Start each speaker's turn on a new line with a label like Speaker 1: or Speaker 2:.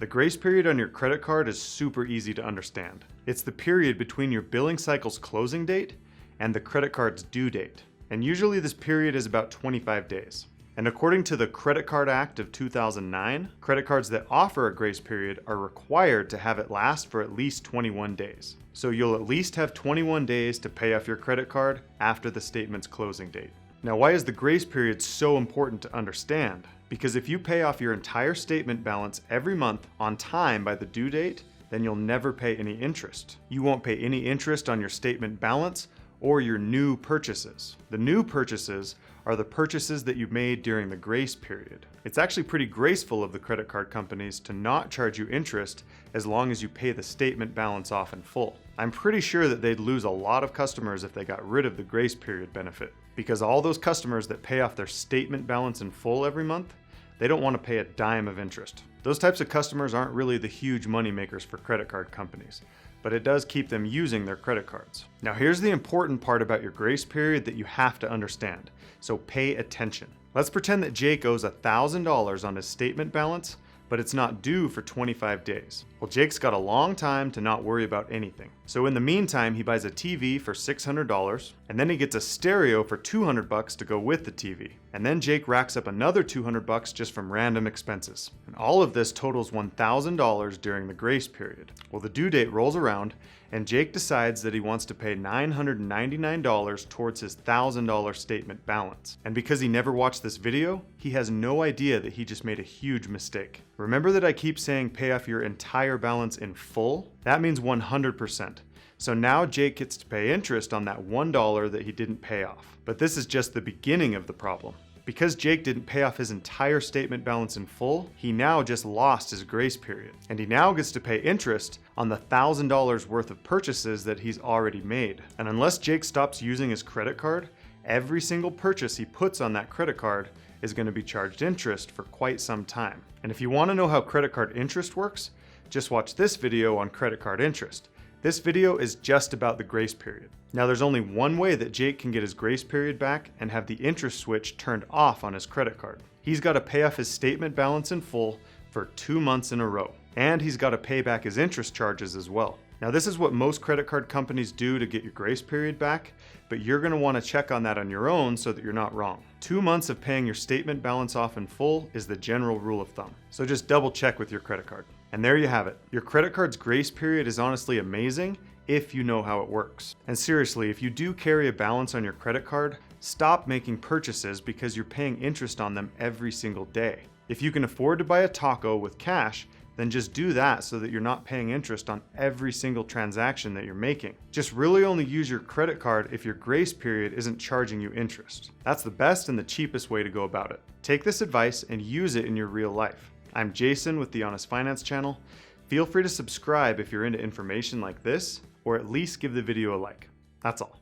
Speaker 1: The grace period on your credit card is super easy to understand. It's the period between your billing cycle's closing date and the credit card's due date. And usually this period is about 25 days. And according to the Credit Card Act of 2009, credit cards that offer a grace period are required to have it last for at least 21 days. So you'll at least have 21 days to pay off your credit card after the statement's closing date. Now, why is the grace period so important to understand? Because if you pay off your entire statement balance every month on time by the due date, then you'll never pay any interest. You won't pay any interest on your statement balance or your new purchases. The new purchases are the purchases that you made during the grace period. It's actually pretty graceful of the credit card companies to not charge you interest as long as you pay the statement balance off in full. I'm pretty sure that they'd lose a lot of customers if they got rid of the grace period benefit, because all those customers that pay off their statement balance in full every month, they don't want to pay a dime of interest. Those types of customers aren't really the huge money makers for credit card companies, but it does keep them using their credit cards. Now here's the important part about your grace period that you have to understand, so pay attention. Let's pretend that Jake owes $1,000 on his statement balance, but it's not due for 25 days. Well, Jake's got a long time to not worry about anything. So in the meantime, he buys a TV for $600, and then he gets a stereo for $200 to go with the TV. And then Jake racks up another $200 just from random expenses. And all of this totals $1,000 during the grace period. Well, the due date rolls around, and Jake decides that he wants to pay $999 towards his $1,000 statement balance. And because he never watched this video, he has no idea that he just made a huge mistake. Remember that I keep saying pay off your entire balance in full? That means 100%. So now Jake gets to pay interest on that $1 that he didn't pay off. But this is just the beginning of the problem. Because Jake didn't pay off his entire statement balance in full, he now just lost his grace period. And he now gets to pay interest on the $1,000 worth of purchases that he's already made. And unless Jake stops using his credit card, every single purchase he puts on that credit card is going to be charged interest for quite some time. And if you want to know how credit card interest works, just watch this video on credit card interest. This video is just about the grace period. Now there's only one way that Jake can get his grace period back and have the interest switch turned off on his credit card. He's got to pay off his statement balance in full for 2 months in a row. And he's got to pay back his interest charges as well. Now this is what most credit card companies do to get your grace period back, but you're going to want to check on that on your own so that you're not wrong. 2 months of paying your statement balance off in full is the general rule of thumb. So just double check with your credit card. And there you have it. Your credit card's grace period is honestly amazing if you know how it works. And seriously, if you do carry a balance on your credit card, stop making purchases because you're paying interest on them every single day. If you can afford to buy a taco with cash, then just do that so that you're not paying interest on every single transaction that you're making. Just really only use your credit card if your grace period isn't charging you interest. That's the best and the cheapest way to go about it. Take this advice and use it in your real life. I'm Jason with the Honest Finance channel. Feel free to subscribe if you're into information like this, or at least give the video a like. That's all.